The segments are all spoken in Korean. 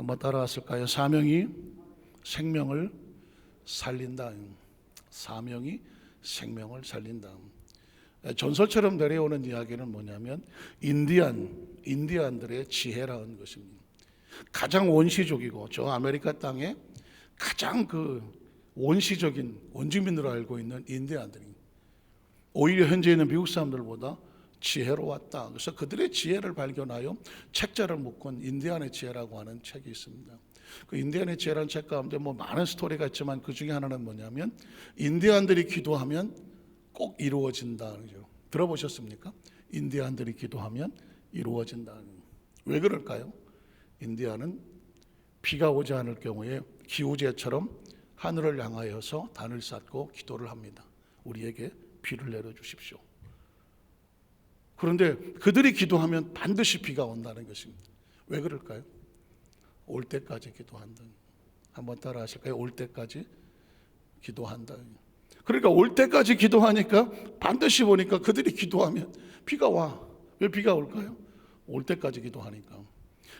한번 따라왔을까요? 사명이 생명을 살린다. 사명이 생명을 살린다. 전설처럼 내려오는 이야기는 뭐냐면 인디안들의 지혜라는 것입니다. 가장 원시적이고 저 아메리카 땅에 가장 원시적인 원주민으로 알고 있는 인디안들이 오히려 현재 있는 미국 사람들보다 지혜로웠다. 그래서 그들의 지혜를 발견하여 책자를 묶은 인디안의 지혜라고 하는 책이 있습니다. 그 인디안의 지혜라는 책 가운데 많은 스토리가 있지만 그 중에 하나는 뭐냐면 인디안들이 기도하면 꼭 이루어진다. 들어보셨습니까? 인디안들이 기도하면 이루어진다. 왜 그럴까요? 인디안은 비가 오지 않을 경우에 기우제처럼 하늘을 향하여서 단을 쌓고 기도를 합니다. 우리에게 비를 내려주십시오. 그런데 그들이 기도하면 반드시 비가 온다는 것입니다. 왜 그럴까요? 올 때까지 기도한다. 한번 따라 하실까요? 올 때까지 기도한다. 그러니까 올 때까지 기도하니까 반드시 보니까 그들이 기도하면 비가 와. 왜 비가 올까요? 올 때까지 기도하니까.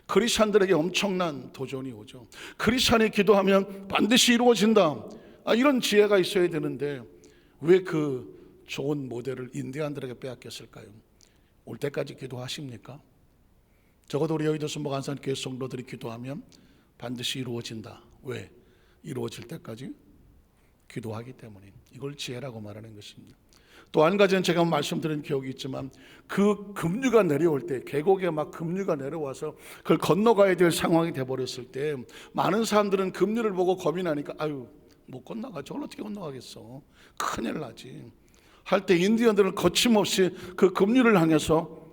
크리스찬들에게 엄청난 도전이 오죠. 크리스찬이 기도하면 반드시 이루어진다. 이런 지혜가 있어야 되는데 왜 그 좋은 모델을 인디안들에게 빼앗겼을까요? 올 때까지 기도하십니까? 적어도 우리 여의도 순복안산 교회 성도들이 기도하면 반드시 이루어진다. 왜? 이루어질 때까지 기도하기 때문에. 이걸 지혜라고 말하는 것입니다. 또 한 가지는 제가 말씀드린 기억이 있지만 그 급류가 내려올 때, 계곡에 막 급류가 내려와서 그걸 건너가야 될 상황이 돼버렸을 때 많은 사람들은 급류를 보고 겁이 나니까 못 건너가. 저걸 어떻게 건너가겠어. 큰일 나지. 할 때 인디언들은 거침없이 그 급류를 향해서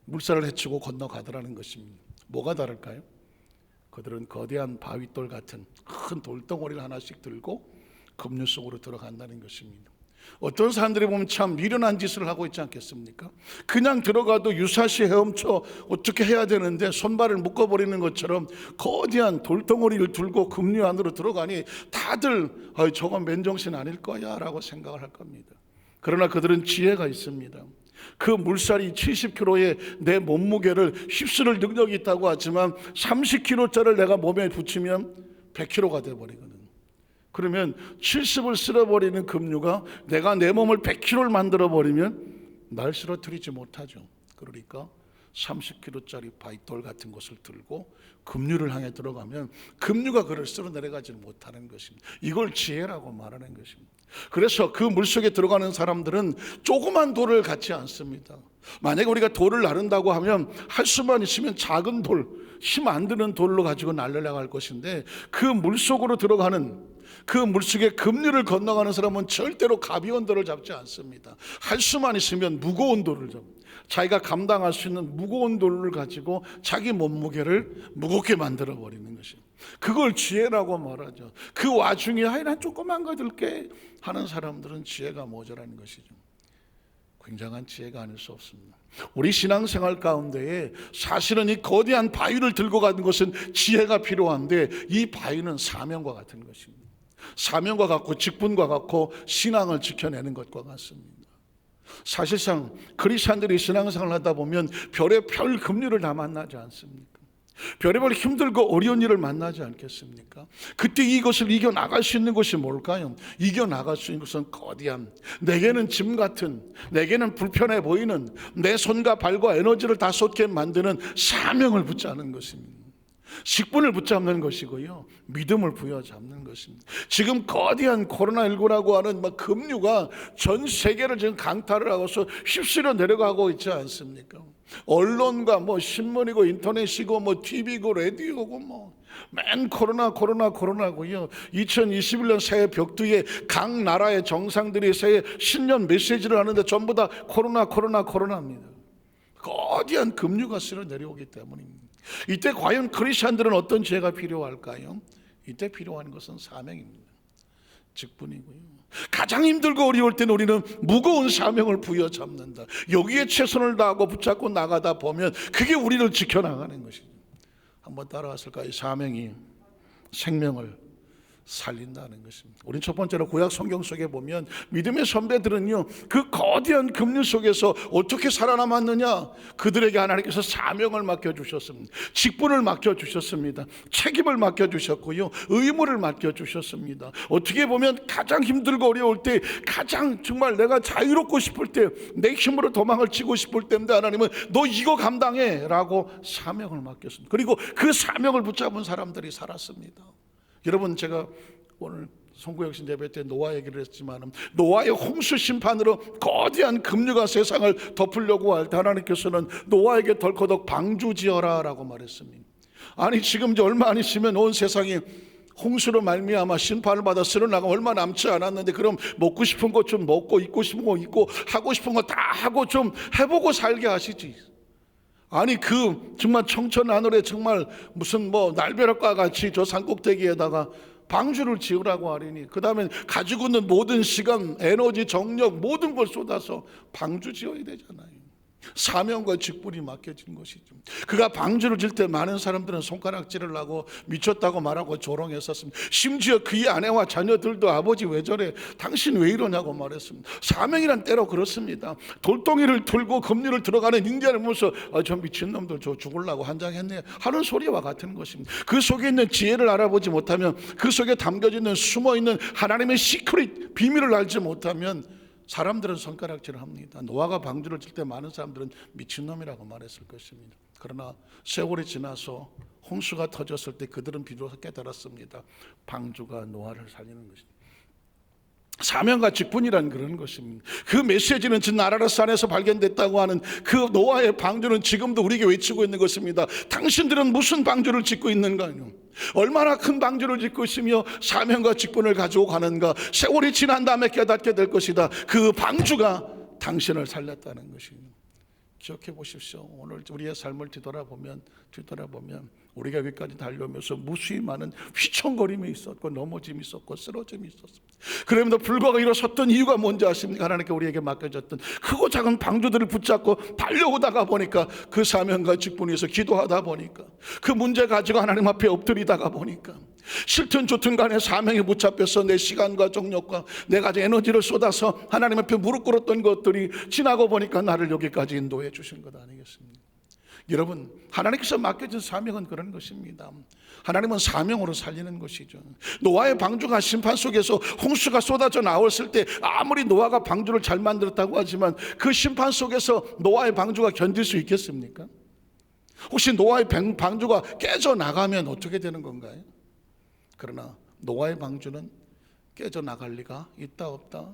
물살을 헤치고 건너가더라는 것입니다. 뭐가 다를까요? 그들은 거대한 바위돌 같은 큰 돌덩어리를 하나씩 들고 급류 속으로 들어간다는 것입니다. 어떤 사람들이 보면 참 미련한 짓을 하고 있지 않겠습니까? 그냥 들어가도 유사시 헤엄쳐 어떻게 해야 되는데 손발을 묶어버리는 것처럼 거대한 돌덩어리를 들고 급류 안으로 들어가니 다들 저건 맨정신 아닐 거야 라고 생각을 할 겁니다. 그러나 그들은 지혜가 있습니다. 그 물살이 70kg의 내 몸무게를 휩쓸을 능력이 있다고 하지만 30kg짜리를 내가 몸에 붙이면 100kg가 돼버리거든. 그러면 70을 쓸어버리는 급류가 내가 내 몸을 100kg를 만들어버리면 날 쓰러뜨리지 못하죠. 그러니까 30kg짜리 바위돌 같은 것을 들고 급류를 향해 들어가면 급류가 그를 쓸어내려가지 못하는 것입니다. 이걸 지혜라고 말하는 것입니다. 그래서 그 물속에 들어가는 사람들은 조그만 돌을 갖지 않습니다. 만약에 우리가 돌을 나른다고 하면 할 수만 있으면 작은 돌, 힘 안 드는 돌로 가지고 날려나갈 것인데 그 물속으로 들어가는 그 물속에 급류를 건너가는 사람은 절대로 가벼운 돌을 잡지 않습니다. 할 수만 있으면 무거운 돌을 잡습니다. 자기가 감당할 수 있는 무거운 돌을 가지고 자기 몸무게를 무겁게 만들어버리는 것입니다. 그걸 지혜라고 말하죠. 그 와중에 난 조그만 거 들게 하는 사람들은 지혜가 모자라는 것이죠. 굉장한 지혜가 아닐 수 없습니다. 우리 신앙생활 가운데에 사실은 이 거대한 바위를 들고 가는 것은 지혜가 필요한데 이 바위는 사명과 같은 것입니다. 사명과 같고 직분과 같고 신앙을 지켜내는 것과 같습니다. 사실상 크리스찬들이 신앙생활을 하다 보면 별의 별 급류를 다 만나지 않습니까? 별의별 힘들고 어려운 일을 만나지 않겠습니까? 그때 이것을 이겨나갈 수 있는 것이 뭘까요? 이겨나갈 수 있는 것은 거대한, 내게는 짐 같은, 내게는 불편해 보이는 내 손과 발과 에너지를 다 쏟게 만드는 사명을 붙잡는 것입니다. 직분을 붙잡는 것이고요, 믿음을 부여잡는 것입니다. 지금 거대한 코로나19라고 하는 급류가 전 세계를 지금 강타를 하고서 휩쓸어 내려가고 있지 않습니까? 언론과 신문이고 인터넷이고 TV고 라디오고 맨 코로나고요. 2021년 새해 벽두에 각 나라의 정상들이 새해 신년 메시지를 하는데 전부 다 코로나입니다. 거대한 급류가 쓸어 내려오기 때문입니다. 이때 과연 크리스찬들은 어떤 지혜가 필요할까요? 이때 필요한 것은 사명입니다. 직분이고요. 가장 힘들고 어려울 때는 우리는 무거운 사명을 부여잡는다. 여기에 최선을 다하고 붙잡고 나가다 보면 그게 우리를 지켜나가는 것이죠. 한번 따라왔을까요? 사명이 생명을 살린다는 것입니다. 우린 첫 번째로 구약 성경 속에 보면 믿음의 선배들은요, 그 거대한 급류 속에서 어떻게 살아남았느냐? 그들에게 하나님께서 사명을 맡겨주셨습니다. 직분을 맡겨주셨습니다. 책임을 맡겨주셨고요, 의무를 맡겨주셨습니다. 어떻게 보면 가장 힘들고 어려울 때, 가장 정말 내가 자유롭고 싶을 때, 내 힘으로 도망을 치고 싶을 때인데 하나님은 너 이거 감당해 라고 사명을 맡겼습니다. 그리고 그 사명을 붙잡은 사람들이 살았습니다. 여러분, 제가 오늘 송구영신 예배 때 노아 얘기를 했지만, 노아의 홍수 심판으로 거대한 급류가 세상을 덮으려고 할 때 하나님께서는 노아에게 덜커덕 방주 지어라 라고 말했습니다. 아니, 지금 이제 얼마 안 있으면 온 세상이 홍수로 말미암아 심판을 받아 쓰러나가 얼마 남지 않았는데, 그럼 먹고 싶은 것 좀 먹고, 입고 싶은 거 입고, 하고 싶은 거 다 하고 좀 해보고 살게 하시지. 아니, 그 정말 청천하늘에 정말 무슨 뭐 날벼락과 같이 저 산꼭대기에다가 방주를 지으라고 하리니, 그 다음에 가지고 있는 모든 시간, 에너지, 정력 모든 걸 쏟아서 방주 지어야 되잖아요. 사명과 직분이 맡겨진 것이죠. 그가 방주를 질 때 많은 사람들은 손가락질을 하고 미쳤다고 말하고 조롱했었습니다. 심지어 그의 아내와 자녀들도 아버지 왜 저래, 당신 왜 이러냐고 말했습니다. 사명이란 때로 그렇습니다. 돌덩이를 들고 급류를 들어가는 인간을 보면서 저 미친놈들 저 죽으려고 한장했네 하는 소리와 같은 것입니다. 그 속에 있는 지혜를 알아보지 못하면, 그 속에 담겨져 있는 숨어있는 하나님의 시크릿 비밀을 알지 못하면 사람들은 손가락질을 합니다. 노아가 방주를 칠 때 많은 사람들은 미친놈이라고 말했을 것입니다. 그러나 세월이 지나서 홍수가 터졌을 때 그들은 비로소 깨달았습니다. 방주가 노아를 살리는 것입니다. 사명과 직분이란 그런 것입니다. 그 메시지는 진 나라라스 안에서 발견됐다고 하는 그 노아의 방주는 지금도 우리에게 외치고 있는 것입니다. 당신들은 무슨 방주를 짓고 있는가요? 얼마나 큰 방주를 짓고 있으며 사명과 직분을 가지고 가는가? 세월이 지난 다음에 깨닫게 될 것이다. 그 방주가 당신을 살렸다는 것입니다. 기억해 보십시오. 오늘 우리의 삶을 뒤돌아보면 우리가 여기까지 달려오면서 무수히 많은 휘청거림이 있었고, 넘어짐이 있었고, 쓰러짐이 있었습니다. 그럼에도 불구하고 일어섰던 이유가 뭔지 아십니까? 하나님께 우리에게 맡겨졌던 크고 작은 방주들을 붙잡고 달려오다가 보니까, 그 사명과 직분에서 기도하다 보니까, 그 문제 가지고 하나님 앞에 엎드리다가 보니까, 싫든 좋든 간에 사명에 붙잡혀서 내 시간과 정력과 내 가진 에너지를 쏟아서 하나님 앞에 무릎 꿇었던 것들이 지나고 보니까 나를 여기까지 인도해 주신 것 아니겠습니까? 여러분, 하나님께서 맡겨진 사명은 그런 것입니다. 하나님은 사명으로 살리는 것이죠. 노아의 방주가 심판 속에서 홍수가 쏟아져 나왔을 때, 아무리 노아가 방주를 잘 만들었다고 하지만 그 심판 속에서 노아의 방주가 견딜 수 있겠습니까? 혹시 노아의 방주가 깨져나가면 어떻게 되는 건가요? 그러나 노아의 방주는 깨져나갈 리가 있다 없다?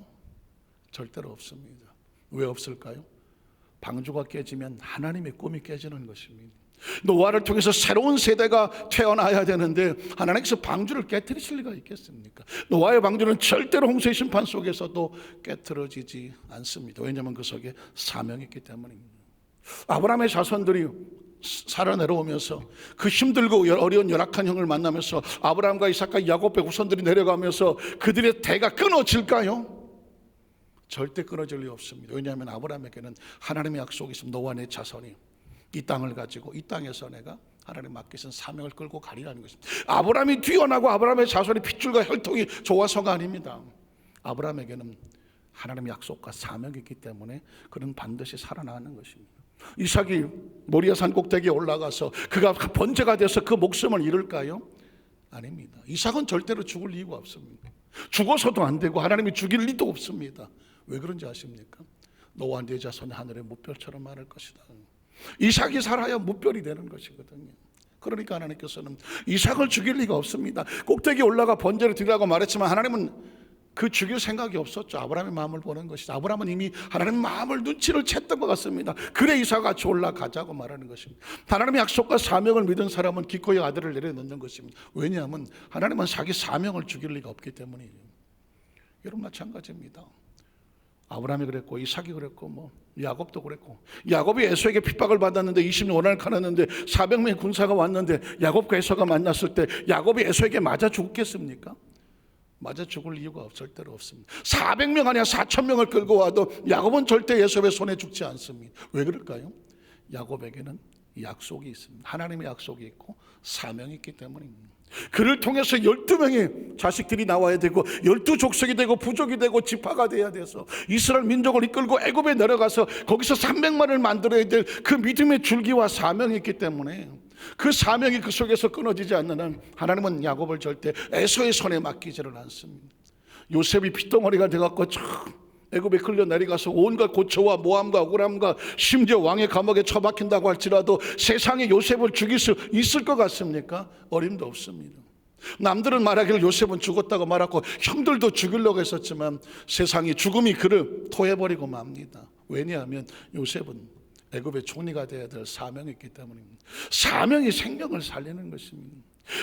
절대로 없습니다. 왜 없을까요? 방주가 깨지면 하나님의 꿈이 깨지는 것입니다. 노아를 통해서 새로운 세대가 태어나야 되는데 하나님께서 방주를 깨트리실 리가 있겠습니까? 노아의 방주는 절대로 홍수의 심판 속에서도 깨트려지지 않습니다. 왜냐하면 그 속에 사명이 있기 때문입니다. 아브라함의 자손들이 살아내려오면서 그 힘들고 어려운 열악한 형을 만나면서 아브라함과 이삭과 야곱의 후손들이 내려가면서 그들의 대가 끊어질까요? 절대 끊어질 리 없습니다. 왜냐하면 아브라함에게는 하나님의 약속이 있습니다. 너와 내 자손이 이 땅을 가지고 이 땅에서 내가 하나님 맡기신 사명을 끌고 가리라는 것입니다. 아브라함이 뛰어나고 아브라함의 자손이 핏줄과 혈통이 좋아서가 아닙니다. 아브라함에게는 하나님의 약속과 사명이 있기 때문에 그는 반드시 살아나는 것입니다. 이삭이 모리아 산 꼭대기에 올라가서 그가 번제가 돼서 그 목숨을 잃을까요? 아닙니다. 이삭은 절대로 죽을 이유가 없습니다. 죽어서도 안 되고 하나님이 죽일 리도 없습니다. 왜 그런지 아십니까? 너와 네 자손이 하늘의 무별처럼 많을 것이다. 이삭이 살아야 무별이 되는 것이거든요. 그러니까 하나님께서는 이삭을 죽일 리가 없습니다. 꼭대기에 올라가 번제를 드리라고 말했지만 하나님은 그 죽일 생각이 없었죠. 아브라함의 마음을 보는 것이죠. 아브라함은 이미 하나님의 마음을 눈치를 챘던 것 같습니다. 그래 이삭아 같이 올라가자고 말하는 것입니다. 하나님의 약속과 사명을 믿은 사람은 기꺼이 아들을 내려놓는 것입니다. 왜냐하면 하나님은 자기 사명을 죽일 리가 없기 때문이에요. 여러분 마찬가지입니다. 아브라함이 그랬고 이삭이 그랬고 야곱도 그랬고, 야곱이 에서에게 핍박을 받았는데 20년 원한을 가놨는데 400명의 군사가 왔는데 야곱과 에서가 만났을 때 야곱이 에서에게 맞아 죽겠습니까? 맞아 죽을 이유가 절대로 없습니다. 400명 아니야 4,000명을 끌고 와도 야곱은 절대 에서의 손에 죽지 않습니다. 왜 그럴까요? 야곱에게는 약속이 있습니다. 하나님의 약속이 있고 사명이 있기 때문입니다. 그를 통해서 12명의 자식들이 나와야 되고 12족속이 되고 부족이 되고 지파가 돼야 돼서 이스라엘 민족을 이끌고 애굽에 내려가서 거기서 300만을 만들어야 될 그 믿음의 줄기와 사명이 있기 때문에 그 사명이 그 속에서 끊어지지 않는 한 하나님은 야곱을 절대 에서의 손에 맡기지를 않습니다. 요셉이 핏덩어리가 돼갖고 애굽에 끌려 내려가서 온갖 고초와 모함과 억울함과 심지어 왕의 감옥에 처박힌다고 할지라도 세상에 요셉을 죽일 수 있을 것 같습니까? 어림도 없습니다. 남들은 말하기를 요셉은 죽었다고 말하고 형들도 죽이려고 했었지만 세상이 죽음이 그를 토해버리고 맙니다. 왜냐하면 요셉은 애굽의 총리가 되어야 될 사명이 있기 때문입니다. 사명이 생명을 살리는 것입니다.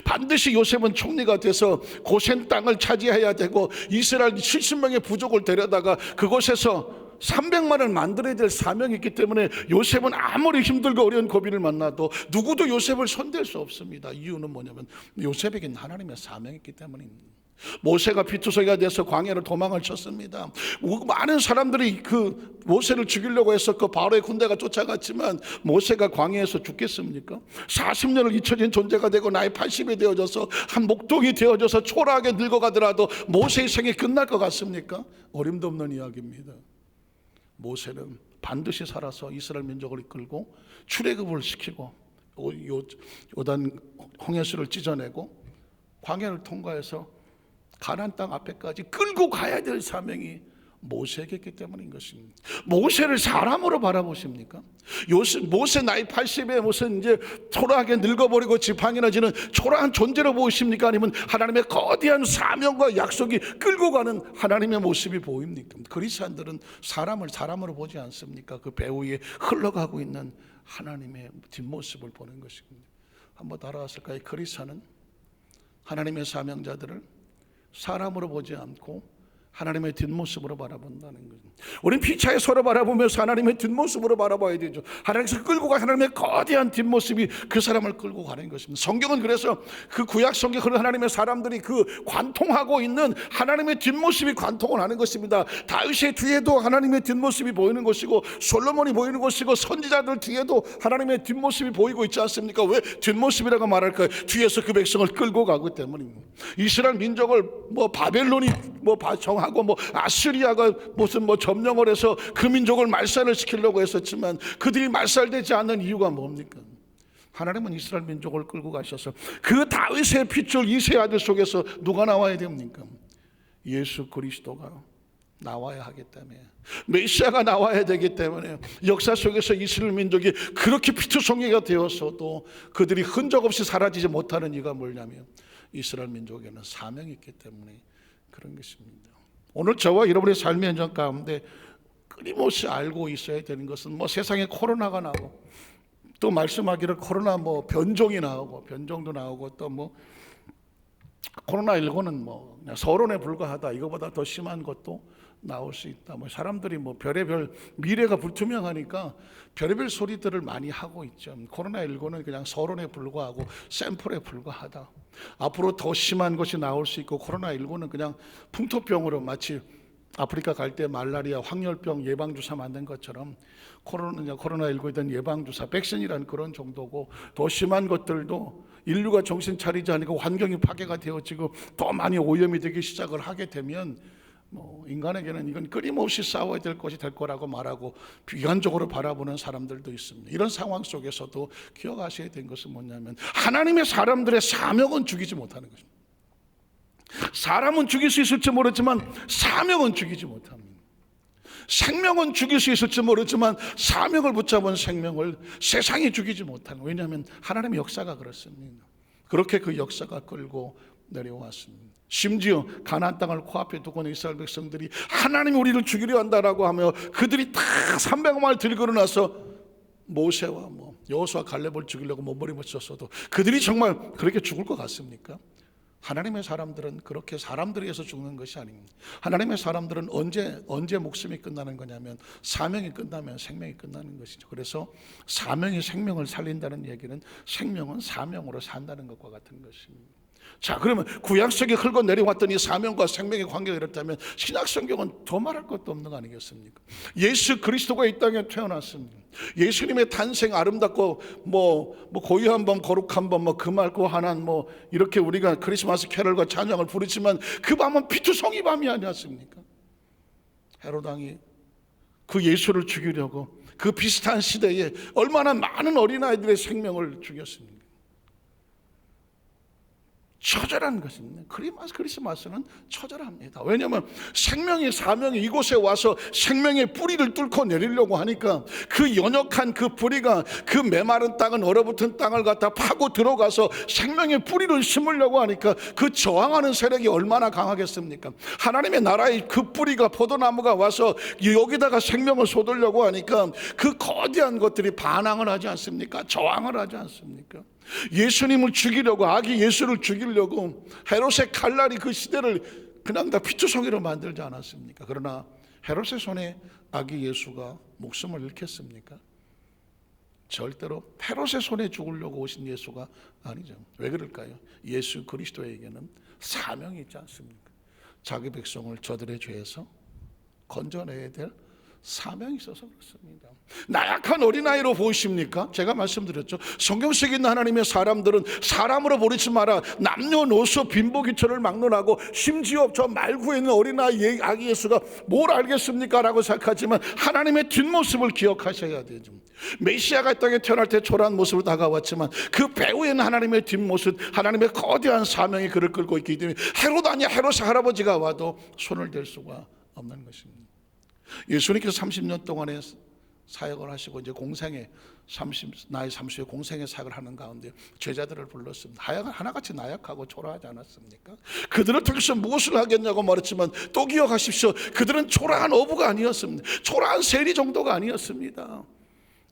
반드시 요셉은 총리가 돼서 고센 땅을 차지해야 되고 이스라엘 70명의 부족을 데려다가 그곳에서 300만을 만들어야 될 사명이 있기 때문에 요셉은 아무리 힘들고 어려운 고비를 만나도 누구도 요셉을 손댈 수 없습니다. 이유는 뭐냐면 요셉에겐 하나님의 사명이 있기 때문입니다. 모세가 피투성이가 돼서 광야로 도망을 쳤습니다. 많은 사람들이 그 모세를 죽이려고 했었고 바로의 군대가 쫓아갔지만 모세가 광야에서 죽겠습니까? 40년을 잊혀진 존재가 되고 나이 80이 되어져서 한 목동이 되어져서 초라하게 늙어가더라도 모세의 생이 끝날 것 같습니까? 어림도 없는 이야기입니다. 모세는 반드시 살아서 이스라엘 민족을 이끌고 출애굽을 시키고 요단 홍해수를 찢어내고 광야를 통과해서 가나안 땅 앞에까지 끌고 가야 될 사명이 모세에게 있기 때문인 것입니다. 모세를 사람으로 바라보십니까? 모세 나이 80에 무슨 이제 초라하게 늙어버리고 지팡이나 지는 초라한 존재로 보이십니까? 아니면 하나님의 거대한 사명과 약속이 끌고 가는 하나님의 모습이 보입니까? 그리스도인들은 사람을 사람으로 보지 않습니까? 그 배 위에 흘러가고 있는 하나님의 뒷모습을 보는 것입니다. 한번 따라하실까요? 그리스도는 하나님의 사명자들을 사람으로 보지 않고 하나님의 뒷모습으로 바라본다는 거죠. 우리는 피차에 서로 바라보면서 하나님의 뒷모습으로 바라봐야 되죠. 하나님께서 끌고 가 하나님의 거대한 뒷모습이 그 사람을 끌고 가는 것입니다. 성경은 그래서 그 구약 성경 그런 하나님의 사람들이 그 관통하고 있는 하나님의 뒷모습이 관통을 하는 것입니다. 다윗의 뒤에도 하나님의 뒷모습이 보이는 것이고 솔로몬이 보이는 것이고 선지자들 뒤에도 하나님의 뒷모습이 보이고 있지 않습니까? 왜 뒷모습이라고 말할까요? 뒤에서 그 백성을 끌고 가기 때문입니다. 이스라엘 민족을 바벨론이 정하고 아시리아가 무슨 점령을 해서 그 민족을 말살을 시키려고 했었지만 그들이 말살되지 않는 이유가 뭡니까? 하나님은 이스라엘 민족을 끌고 가셔서 그 다윗의 핏줄 이세 아들 속에서 누가 나와야 됩니까? 예수 그리스도가 나와야 하기 때문에, 메시아가 나와야 되기 때문에 역사 속에서 이스라엘 민족이 그렇게 피투성이가 되어서도 그들이 흔적 없이 사라지지 못하는 이유가 뭐냐면 이스라엘 민족에는 사명이 있기 때문에 그런 것입니다. 오늘 저와 여러분의 삶의 현장 가운데 끊임없이 알고 있어야 되는 것은 세상에 코로나가 나오고 또 말씀하기를 코로나 변종이 나오고 변종도 나오고 또 코로나19는 그냥 서론에 불과하다, 이거보다 더 심한 것도 나올 수 있다. 사람들이 별의별 미래가 불투명하니까 별의별 소리들을 많이 하고 있죠. 코로나19는 그냥 서론에 불과하고 샘플에 불과하다. 앞으로 더 심한 것이 나올 수 있고 코로나19는 그냥 풍토병으로 마치 아프리카 갈 때 말라리아, 황열병 예방주사 만든 것처럼 코로나19에 대한 예방주사, 백신이라는 그런 정도고 더 심한 것들도 인류가 정신 차리지 않고 환경이 파괴가 되어지고 더 많이 오염이 되기 시작을 하게 되면 인간에게는 이건 끊임없이 싸워야 될 것이 될 거라고 말하고 비관적으로 바라보는 사람들도 있습니다. 이런 상황 속에서도 기억하셔야 될 것은 뭐냐면 하나님의 사람들의 사명은 죽이지 못하는 것입니다. 사람은 죽일 수 있을지 모르지만 사명은 죽이지 못합니다. 생명은 죽일 수 있을지 모르지만 사명을 붙잡은 생명을 세상이 죽이지 못하는, 왜냐하면 하나님의 역사가 그렇습니다. 그렇게 그 역사가 끌고 내려왔습니다. 심지어 가나안 땅을 코앞에 두고 있는 이스라엘 백성들이 하나님이 우리를 죽이려 한다라고 하며 그들이 다 300만을 들고 일어나서 모세와 여호수아 갈렙을 죽이려고 몸부림쳤어도 그들이 정말 그렇게 죽을 것 같습니까? 하나님의 사람들은 그렇게 사람들에 의해서 죽는 것이 아닙니다. 하나님의 사람들은 언제 목숨이 끝나는 거냐면 사명이 끝나면 생명이 끝나는 것이죠. 그래서 사명이 생명을 살린다는 얘기는 생명은 사명으로 산다는 것과 같은 것입니다. 자, 그러면 구약성경에 흘러 내려왔던 이 사명과 생명의 관계가 이렇다면 신약성경은 더 말할 것도 없는 거 아니겠습니까? 예수 그리스도가 이 땅에 태어났습니다. 예수님의 탄생 아름답고 고요한 밤 거룩한 밤 금알고 환한 이렇게 우리가 크리스마스 캐럴과 찬양을 부르지만 그 밤은 피투성이 밤이 아니었습니까? 헤롯 왕이 그 예수를 죽이려고 그 비슷한 시대에 얼마나 많은 어린아이들의 생명을 죽였습니까? 처절한 것입니다. 크리스마스는 처절합니다. 왜냐하면 생명의 사명이 이곳에 와서 생명의 뿌리를 뚫고 내리려고 하니까 그 연약한 그 뿌리가 그 메마른 땅은 얼어붙은 땅을 갖다 파고 들어가서 생명의 뿌리를 심으려고 하니까 그 저항하는 세력이 얼마나 강하겠습니까? 하나님의 나라의 그 뿌리가 포도나무가 와서 여기다가 생명을 쏟으려고 하니까 그 거대한 것들이 반항을 하지 않습니까? 저항을 하지 않습니까? 예수님을 죽이려고, 아기 예수를 죽이려고 헤롯의 칼날이 그 시대를 그냥 다 피투성이로 만들지 않았습니까? 그러나 헤롯의 손에 아기 예수가 목숨을 잃겠습니까? 절대로 헤롯의 손에 죽으려고 오신 예수가 아니죠. 왜 그럴까요? 예수 그리스도에게는 사명이 있지 않습니까? 자기 백성을 저들의 죄에서 건져내야 될 사명이 있어서 그렇습니다. 나약한 어린아이로 보이십니까? 제가 말씀드렸죠. 성경 속에 있는 하나님의 사람들은 사람으로 버리지 마라, 남녀노소 빈부귀천을 막론하고 심지어 저 말구에 있는 어린아이 아기 예수가 뭘 알겠습니까? 라고 생각하지만 하나님의 뒷모습을 기억하셔야 되죠. 메시아가 이 땅에 태어날 때 초라한 모습으로 다가왔지만 그 배후에는 하나님의 뒷모습, 하나님의 거대한 사명이 그를 끌고 있기 때문에 헤롯 아니야 헤롯의 할아버지가 와도 손을 댈 수가 없는 것입니다. 예수님께서 30년 동안의 사역을 하시고 이제 공생애 나이 30에 공생애 사역을 하는 가운데 제자들을 불렀습니다. 하나같이 나약하고 초라하지 않았습니까? 그들을 통해서 무엇을 하겠냐고 말했지만 또 기억하십시오. 그들은 초라한 어부가 아니었습니다. 초라한 세리 정도가 아니었습니다.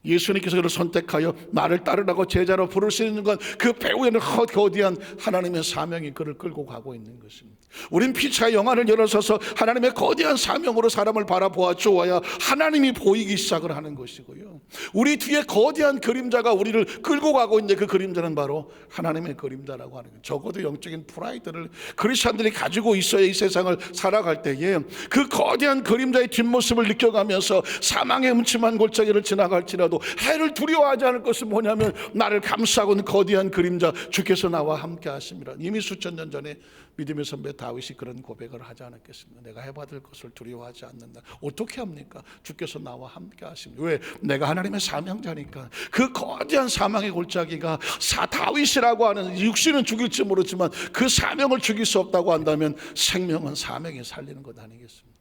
예수님께서 그를 선택하여 나를 따르라고 제자로 부를 수 있는 건 그 배후에는 거대한 하나님의 사명이 그를 끌고 가고 있는 것입니다. 우린 피차의 영안을 열어서서 하나님의 거대한 사명으로 사람을 바라보아 주어야 하나님이 보이기 시작을 하는 것이고요. 우리 뒤에 거대한 그림자가 우리를 끌고 가고 있는데 그 그림자는 바로 하나님의 그림자라고 하는 거예요. 적어도 영적인 프라이드를 크리스천들이 가지고 있어야 이 세상을 살아갈 때에 그 거대한 그림자의 뒷모습을 느껴가면서 사망의 음침한 골짜기를 지나갈지라도 해를 두려워하지 않을 것은 뭐냐면 나를 감싸고 있는 거대한 그림자 주께서 나와 함께 하십니다. 이미 수천 년 전에 믿음의 선배 다윗이 그런 고백을 하지 않았겠습니까? 내가 해받을 것을 두려워하지 않는다. 어떻게 합니까? 주께서 나와 함께 하십니다. 왜? 내가 하나님의 사명자니까. 그 거대한 사망의 골짜기가 다윗이라고 하는 육신은 죽일지 모르지만 그 사명을 죽일 수 없다고 한다면 생명은 사명이 살리는 것 아니겠습니까?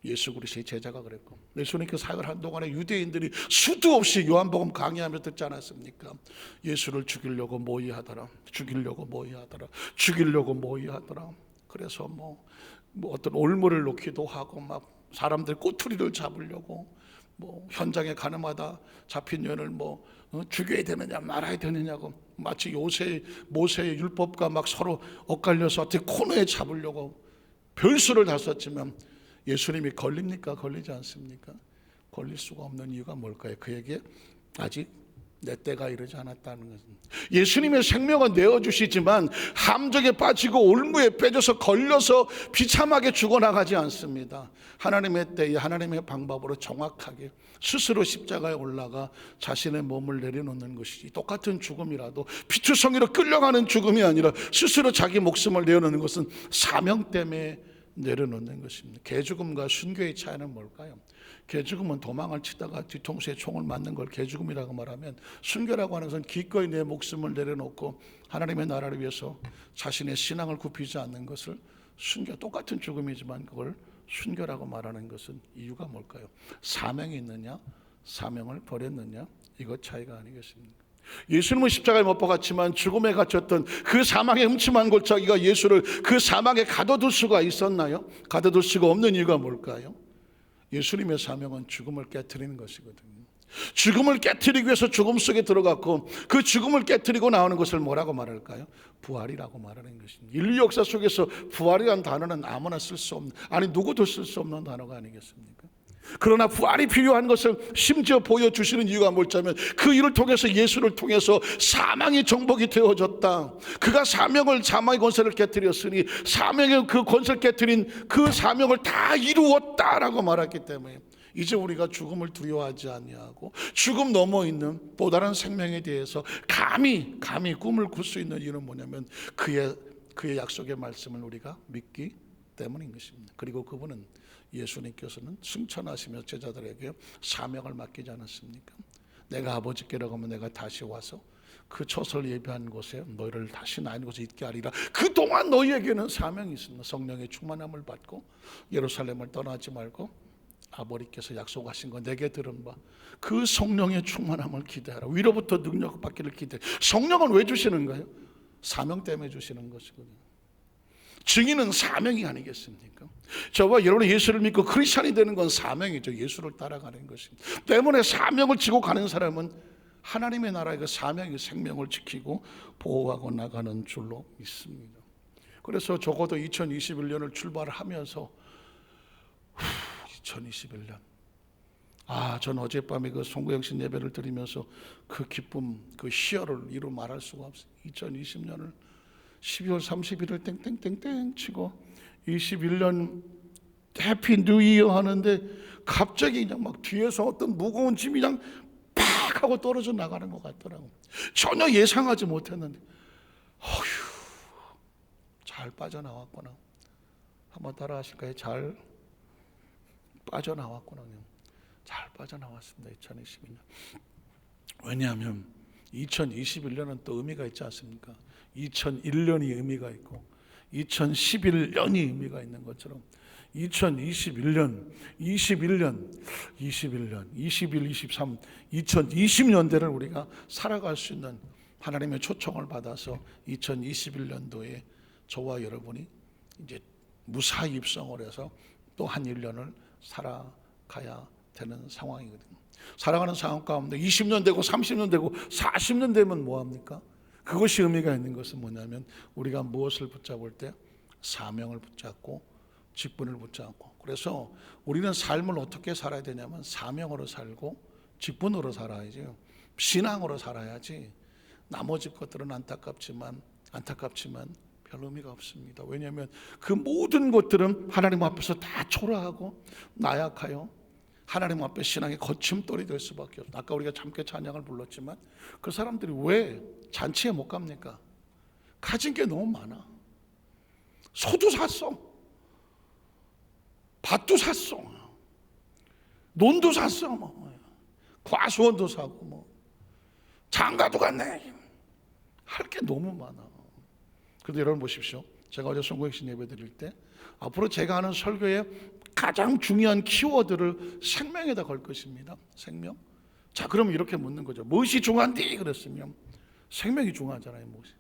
예수 그리스도의 제자가 그랬고 예수님께 사역을 한 동안에 유대인들이 수도 없이 요한복음 강의하며 듣지 않았습니까? 예수를 죽이려고 모의하더라, 죽이려고 모의하더라, 죽이려고 모의하더라. 그래서 어떤 올무를 놓기도 하고 막 사람들 꼬투리를 잡으려고 현장에 가는마다 잡힌 여인을 죽여야 되느냐 말아야 되느냐고 마치 모세의 율법과 막 서로 엇갈려서 어떻게 코너에 잡으려고 별수를 다 썼지만 예수님이 걸립니까? 걸리지 않습니까? 걸릴 수가 없는 이유가 뭘까요? 그에게 아직 내 때가 이르지 않았다는 것입니다. 예수님의 생명은 내어주시지만 함정에 빠지고 올무에 빼져서 걸려서 비참하게 죽어나가지 않습니다. 하나님의 때에 하나님의 방법으로 정확하게 스스로 십자가에 올라가 자신의 몸을 내려놓는 것이지, 똑같은 죽음이라도 피투성이로 끌려가는 죽음이 아니라 스스로 자기 목숨을 내어놓는 것은 사명 때문에 내려놓는 것입니다. 개죽음과 순교의 차이는 뭘까요? 개죽음은 도망을 치다가 뒤통수에 총을 맞는 걸 개죽음이라고 말하면, 순교라고 하는 것은 기꺼이 내 목숨을 내려놓고 하나님의 나라를 위해서 자신의 신앙을 굽히지 않는 것을 순교, 똑같은 죽음이지만 그걸 순교라고 말하는 것은 이유가 뭘까요? 사명이 있느냐, 사명을 버렸느냐, 이것 차이가 아니겠습니까? 예수님은 십자가에 못 박았지만 죽음에 갇혔던 그 사망의 음침한 골짜기가 예수를 그 사망에 가둬둘 수가 있었나요? 가둬둘 수가 없는 이유가 뭘까요? 예수님의 사명은 죽음을 깨트리는 것이거든요. 죽음을 깨트리기 위해서 죽음 속에 들어갔고 그 죽음을 깨트리고 나오는 것을 뭐라고 말할까요? 부활이라고 말하는 것입니다. 인류 역사 속에서 부활이라는 단어는 아무나 쓸 수 없는, 아니 누구도 쓸 수 없는 단어가 아니겠습니까? 그러나 부활이 필요한 것을 심지어 보여주시는 이유가 뭐냐면 그 일을 통해서 예수를 통해서 사망이 정복이 되어졌다. 그가 사망의 권세를 깨뜨렸으니 사명의 그 권세를 깨뜨린 그 사명을 다 이루었다라고 말했기 때문에 이제 우리가 죽음을 두려워하지 아니하고 죽음 넘어 있는 또 다른 생명에 대해서 감히 꿈을 꿀 수 있는 이유는 뭐냐면 그의 약속의 말씀을 우리가 믿기 때문인 것입니다. 그리고 그분은 예수님께서는 승천하시며 제자들에게 사명을 맡기지 않았습니까? 내가 아버지께로 가면 내가 다시 와서 그 처소를 예비한 곳에 너희를 다시 나인 곳에 있게 하리라. 그동안 너희에게는 사명이 있습니다. 성령의 충만함을 받고 예루살렘을 떠나지 말고 아버지께서 약속하신 거 내게 들은 바 그 성령의 충만함을 기대하라. 위로부터 능력을 받기를 기대해. 성령은 왜 주시는 거예요? 사명 때문에 주시는 것이거든요. 증인은 사명이 아니겠습니까? 저와 여러분이 예수를 믿고 크리스찬이 되는 건 사명이죠. 예수를 따라가는 것입니다. 때문에 사명을 지고 가는 사람은 하나님의 나라의 그 사명의 생명을 지키고 보호하고 나가는 줄로 믿습니다. 그래서 적어도 2021년을 출발하면서 2021년 전 어젯밤에 그 송구영신 예배를 드리면서 그 기쁨, 그 희열을 이루 말할 수가 없어요. 2020년을 12월 31일 땡땡땡땡 치고 21년 해피 뉴 이어 하는데 갑자기 그냥 막 뒤에서 어떤 무거운 짐이 그냥 팍 하고 떨어져 나가는 것 같더라고요. 전혀 예상하지 못했는데 잘 빠져나왔구나. 한번 따라 하실까요? 잘 빠져나왔구나. 잘 빠져나왔습니다. 2022년. 왜냐하면 2021년은 또 의미가 있지 않습니까? 2001년이 의미가 있고 2011년이 의미가 있는 것처럼 2021년, 21년, 21, 23, 2020년대를 우리가 살아갈 수 있는 하나님의 초청을 받아서 2021년도에 저와 여러분이 이제 무사히 입성을 해서 또 한 1년을 살아가야 되는 상황이거든요. 살아가는 상황 가운데 20년 되고 30년 되고 40년 되면 뭐합니까? 그것이 의미가 있는 것은 뭐냐면 우리가 무엇을 붙잡을 때 사명을 붙잡고 직분을 붙잡고, 그래서 우리는 삶을 어떻게 살아야 되냐면 사명으로 살고 직분으로 살아야죠. 신앙으로 살아야지 나머지 것들은 안타깝지만 별 의미가 없습니다. 왜냐하면 그 모든 것들은 하나님 앞에서 다 초라하고 나약하여 하나님 앞에 신앙의 거침돌이 될 수밖에 없어요. 아까 우리가 함께 찬양을 불렀지만 그 사람들이 왜 잔치에 못 갑니까? 가진 게 너무 많아. 소도 샀어, 밭도 샀어, 논도 샀어, 과수원도 사고 장가도 갔네. 할 게 너무 많아. 그런데 여러분 보십시오. 제가 어제 송구행신 예배 드릴 때 앞으로 제가 하는 설교의 가장 중요한 키워드를 생명에다 걸 것입니다. 생명. 자, 그럼 이렇게 묻는 거죠. 무엇이 중요한디? 그랬으면 생명이 중요하잖아요. 무엇이?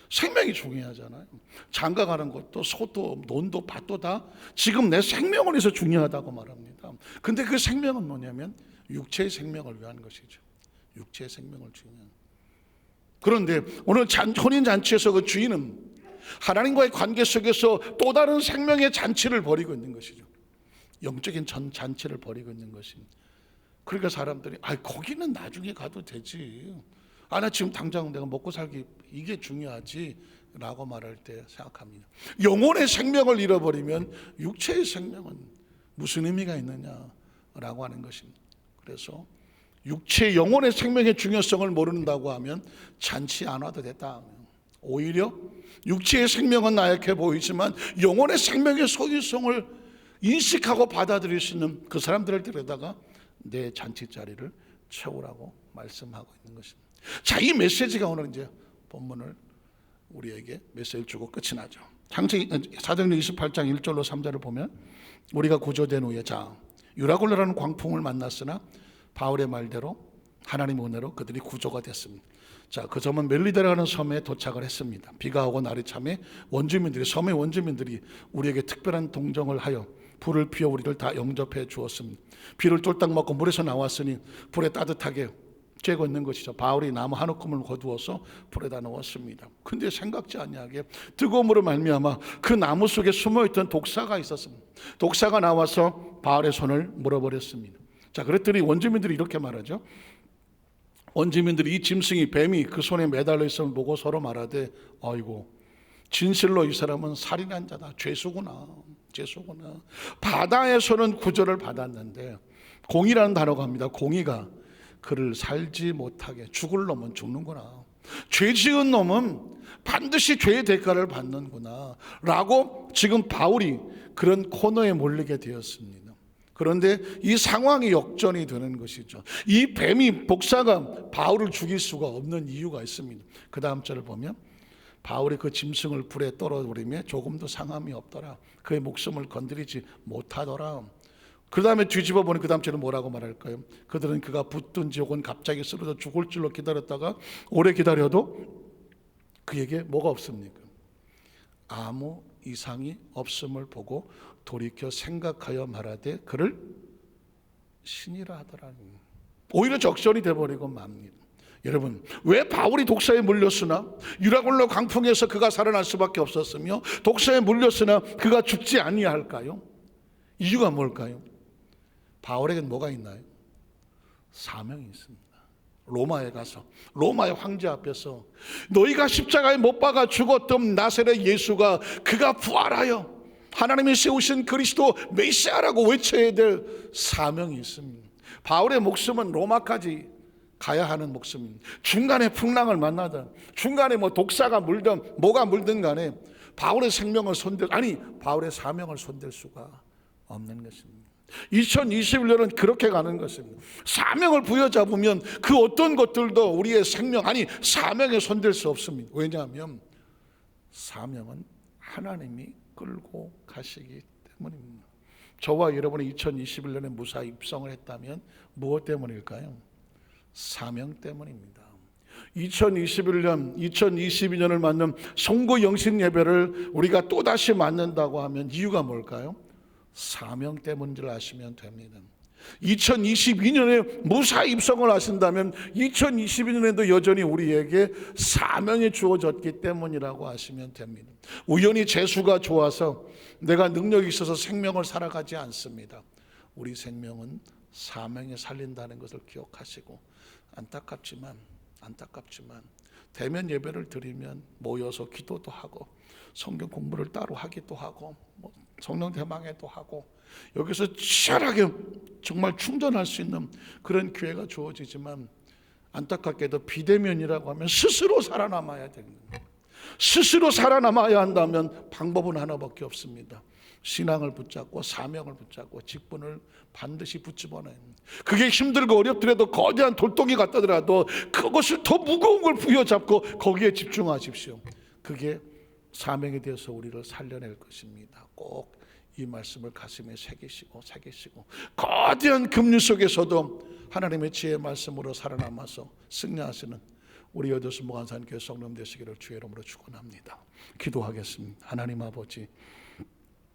생명이 중요하잖아요. 장가 가는 것도 소도 논도 밭도 다 지금 내 생명을 위해서 중요하다고 말합니다. 근데 그 생명은 뭐냐면 육체의 생명을 위한 것이죠. 육체의 생명을 중요한. 그런데 오늘 혼인잔치에서 그 주인은 하나님과의 관계 속에서 또 다른 생명의 잔치를 벌이고 있는 것이죠. 영적인 잔치를 벌이고 있는 것입니다. 그러니까 사람들이 거기는 나중에 가도 되지, 나 지금 당장 내가 먹고 살기 이게 중요하지 라고 말할 때 생각합니다. 영혼의 생명을 잃어버리면 육체의 생명은 무슨 의미가 있느냐라고 하는 것입니다. 그래서 육체 영혼의 생명의 중요성을 모른다고 하면 잔치 안 와도 됐다. 오히려 육체의 생명은 나약해 보이지만 영혼의 생명의 소유성을 인식하고 받아들일 수 있는 그 사람들을 데려다가 내 잔치 자리를 채우라고 말씀하고 있는 것입니다. 자, 이 메시지가 오늘 이제 본문을 우리에게 메시지를 주고 끝이 나죠. 사도행전 28장 1절로 3절을 보면 우리가 구조된 후에 유라굴라라는 광풍을 만났으나 바울의 말대로 하나님의 은혜로 그들이 구조가 됐습니다. 자, 그 섬은 멜리데라는 섬에 도착을 했습니다. 비가 오고 날이 참에 섬의 원주민들이 우리에게 특별한 동정을 하여 불을 피워 우리를 다 영접해 주었습니다. 비를 쫄딱 맞고 물에서 나왔으니 불에 따뜻하게 쬐고 있는 것이죠. 바울이 나무 한 움큼을 거두어서 불에다 넣었습니다. 근데 생각지 아니하게 뜨거움으로 말미암아 그 나무 속에 숨어있던 독사가 있었습니다. 독사가 나와서 바울의 손을 물어버렸습니다. 자, 그랬더니 원주민들이 이렇게 말하죠. 원주민들이 이 짐승이 뱀이 그 손에 매달려 있음을 보고 서로 말하되 아이고 진실로 이 사람은 살인한 자다. 죄수구나. 바다에서는 구절을 받았는데 공의라는 단어가 합니다. 공의가 그를 살지 못하게, 죽을 놈은 죽는구나, 죄 지은 놈은 반드시 죄의 대가를 받는구나 라고 지금 바울이 그런 코너에 몰리게 되었습니다. 그런데 이 상황이 역전이 되는 것이죠. 이 뱀이 독사가 바울을 죽일 수가 없는 이유가 있습니다. 그 다음 절을 보면 바울이 그 짐승을 불에 떨어버리며 조금도 상함이 없더라. 그의 목숨을 건드리지 못하더라. 그 다음에 뒤집어 보니 그 다음 절은 뭐라고 말할까요? 그들은 그가 붙든지 혹은 갑자기 쓰러져 죽을 줄로 기다렸다가 오래 기다려도 그에게 뭐가 없습니까? 아무 이상이 없음을 보고 돌이켜 생각하여 말하되 그를 신이라 하더라. 오히려 적절히 돼버리고 맙니다. 여러분, 왜 바울이 독사에 물렸으나 유라굴로 강풍에서 그가 살아날 수밖에 없었으며 독사에 물렸으나 그가 죽지 아니할까요? 이유가 뭘까요? 바울에겐 뭐가 있나요? 사명이 있습니다. 로마에 가서 로마의 황제 앞에서 너희가 십자가에 못 박아 죽었던 나사렛 예수가 그가 부활하여 하나님이 세우신 그리스도 메시아라고 외쳐야 될 사명이 있습니다. 바울의 목숨은 로마까지 가야 하는 목숨입니다. 중간에 풍랑을 만나든 중간에 뭐 독사가 물든 뭐가 물든 간에 바울의 생명을 바울의 사명을 손댈 수가 없는 것입니다. 2021년은 그렇게 가는 것입니다. 사명을 부여잡으면 그 어떤 것들도 우리의 생명 사명에 손댈 수 없습니다. 왜냐하면 사명은 하나님이 끌고 가시기 때문입니다. 저와 여러분이 2021년에 무사히 입성을 했다면 무엇 때문일까요? 사명 때문입니다. 2021년, 2022년을 맞는 송구 영신 예배를 우리가 또다시 맞는다고 하면 이유가 뭘까요? 사명 때문인 줄 아시면 됩니다. 2022년에 무사히 입성을 하신다면 2022년에도 여전히 우리에게 사명이 주어졌기 때문이라고 하시면 됩니다. 우연히 재수가 좋아서 내가 능력이 있어서 생명을 살아가지 않습니다. 우리 생명은 사명에 살린다는 것을 기억하시고 안타깝지만 대면 예배를 드리면 모여서 기도도 하고 성경 공부를 따로 하기도 하고 성령 대망회도 하고 여기서 치열하게 정말 충전할 수 있는 그런 기회가 주어지지만 안타깝게도 비대면이라고 하면 스스로 살아남아야 됩니다. 스스로 살아남아야 한다면 방법은 하나밖에 없습니다. 신앙을 붙잡고 사명을 붙잡고 직분을 반드시 붙잡아내야 합니다. 그게 힘들고 어렵더라도 거대한 돌덩이 같다더라도 그것을 더 무거운 걸 부여잡고 거기에 집중하십시오. 그게 사명에 대해서 우리를 살려낼 것입니다. 꼭 이 말씀을 가슴에 새기시고 거대한 급류 속에서도 하나님의 지혜의 말씀으로 살아남아서 승리하시는 우리 여도수 무한산교회 성령 되시기를 주의 이름으로 축원합니다. 기도하겠습니다. 하나님 아버지,